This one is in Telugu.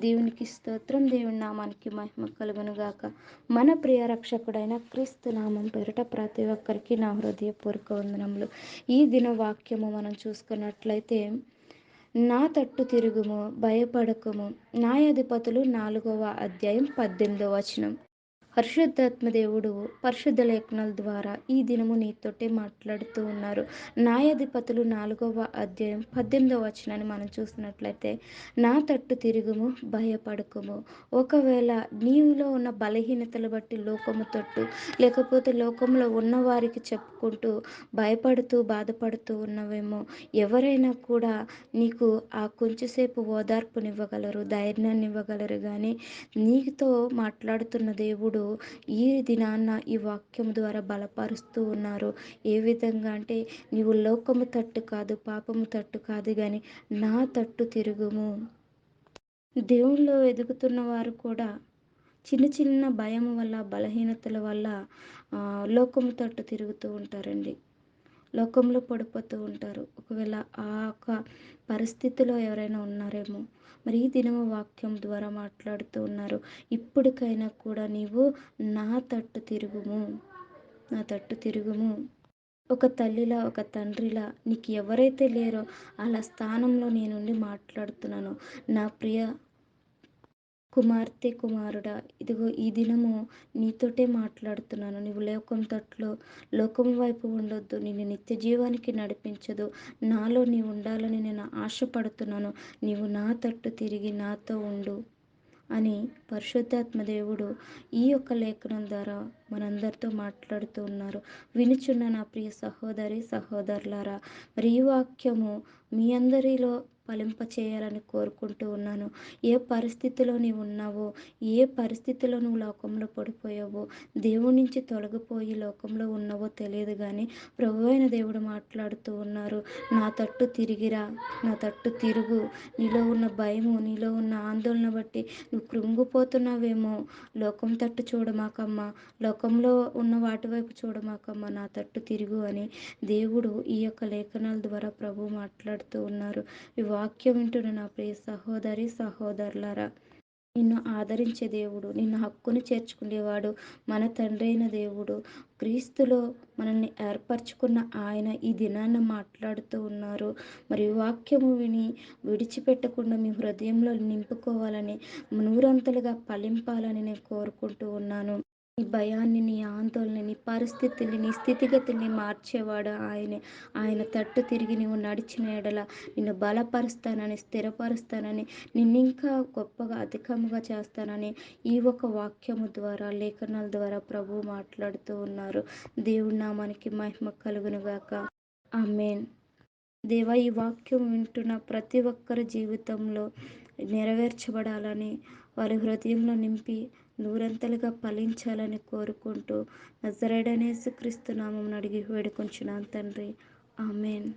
దేవునికి స్తోత్రం. దేవుని నామానికి మహిమ కలుగును గాక. మన ప్రియ రక్షకుడైన క్రీస్తు నామం పేరిట ప్రతి ఒక్కరికి నా హృదయపూర్వక వందనములు. ఈ దిన వాక్యము మనం చూసుకున్నట్లయితే, నా తట్టు తిరుగుము, భయపడకుము. న్యాయాధిపతులు 4వ అధ్యాయం 18వ వచనం. పరిశుద్ధాత్మ దేవుడు పరిశుద్ధ లేఖనాల ద్వారా ఈ దినము నీతోటే మాట్లాడుతూ ఉన్నారు. న్యాయాధిపతులు 4వ అధ్యాయం 18వ వచనాన్ని మనం చూసినట్లయితే, నా తట్టు తిరుగుము, భయపడకుము. ఒకవేళ నీలో ఉన్న బలహీనతలు బట్టి లోకము తట్టు, లేకపోతే లోకంలో ఉన్నవారికి చెప్పుకుంటూ భయపడుతూ బాధపడుతూ ఉన్నవేమో, ఎవరైనా కూడా నీకు ఆ కొంచెంసేపు ఓదార్పునివ్వగలరు, ధైర్యాన్ని ఇవ్వగలరు. కానీ నీతో మాట్లాడుతున్న దేవుడు ఈ దినాన్న ఈ వాక్యం ద్వారా బలపరుస్తూ ఉన్నారు. ఏ విధంగా అంటే, నీవు లోకము తట్టు కాదు, పాపము తట్టు కాదు, కానీ నా తట్టు తిరుగుము. దేవుళ్ళు ఎదుగుతున్న వారు కూడా చిన్న చిన్న భయం వల్ల, బలహీనతల వల్ల లోకము తట్టు తిరుగుతూ ఉంటారండి. లోకంలో పడిపోతూ ఉంటారు. ఒకవేళ ఆ యొక్క పరిస్థితిలో ఎవరైనా ఉన్నారేమో, మరి ఈ దినము వాక్యం ద్వారా మాట్లాడుతూ ఉన్నారు. ఇప్పటికైనా కూడా నీవు నా తట్టు తిరుగుము, నా తట్టు తిరుగుము. ఒక తల్లిలా, ఒక తండ్రిలా నీకు ఎవరైతే లేరో అలా స్థానంలో నేనుండి మాట్లాడుతున్నాను. నా ప్రియ కుమార్తె, కుమారుడా, ఇదిగో ఈ దినము నీతోటే మాట్లాడుతున్నాను. నువ్వు లోకం వైపు ఉండొద్దు. నిన్ను నిత్య జీవానికి నడిపించదు. నాలో నీవు ఉండాలని నేను ఆశపడుతున్నాను. నీవు నా తట్టు తిరిగి నాతో ఉండు అని పరిశుద్ధాత్మ దేవుడు ఈ యొక్క లేఖనం ద్వారా మనందరితో మాట్లాడుతూ ఉన్నారు. వినుచున్న నా ప్రియ సహోదరి, సహోదరులారా, మరి ఈ వాక్యము మీ అందరిలో ఫలింపచేయాలని కోరుకుంటూ ఉన్నాను. ఏ పరిస్థితిలో నీవు ఉన్నావో, ఏ పరిస్థితిలో నువ్వు లోకంలో పడిపోయావో, దేవుడి నుంచి తొలగిపోయి లోకంలో ఉన్నావో తెలియదు, కానీ ప్రభువైన దేవుడు మాట్లాడుతూ ఉన్నారు. నా తట్టు తిరిగిరా, నా తట్టు తిరుగు. నీలో ఉన్న భయము, నీలో ఉన్న ఆందోళన బట్టి నువ్వు కృంగిపోతున్నావేమో, లోకం తట్టు చూడమాకమ్మా, లోకంలో ఉన్న వాటి వైపు చూడమాకమ్మా, నా తట్టు తిరుగు అని దేవుడు ఈ యొక్క లేఖనాల ద్వారా ప్రభు మాట్లాడుతూ ఉన్నారు. ఈ వాక్యం వింటున్న నా ప్రియ సహోదరి, సహోదరులారా, నిన్ను ఆదరించే దేవుడు, నిన్ను హక్కును చేర్చుకునేవాడు మన తండ్రి అయిన దేవుడు. క్రీస్తులో మనల్ని ఏర్పరచుకున్న ఆయన ఈ దినాన్న మాట్లాడుతూ ఉన్నారు. మరి వాక్యము విని విడిచిపెట్టకుండా మీ హృదయంలో నింపుకోవాలని, నూరంతలుగా ఫలింపాలని నేను కోరుకుంటూ ఉన్నాను. నీ భయాన్ని, నీ ఆందోళన, నీ పరిస్థితుల్ని, నీ స్థితిగతుల్ని మార్చేవాడు ఆయనే. ఆయన తట్టు తిరిగి నువ్వు నడిచిన ఎడల నిన్ను బలపరుస్తానని, స్థిరపరుస్తానని, నిన్నింకా గొప్పగా అధికముగా చేస్తానని ఈ ఒక వాక్యము ద్వారా, లేఖనాల ద్వారా ప్రభు మాట్లాడుతూ ఉన్నారు. దేవుడి నామానికి మహిమ కలుగును గాక. ఆమేన్. దేవా, ఈ వాక్యం వింటున్న ప్రతి ఒక్కరి జీవితంలో నెరవేర్చబడాలని, వారి హృదయంలో నింపి నూరంతలుగా ఫలించాలని కోరుకుంటూ, నజరేయుడైన యేసుక్రీస్తు నామమున అడిగి వేడుకొంచున్నాను తండ్రి. ఆమేన్.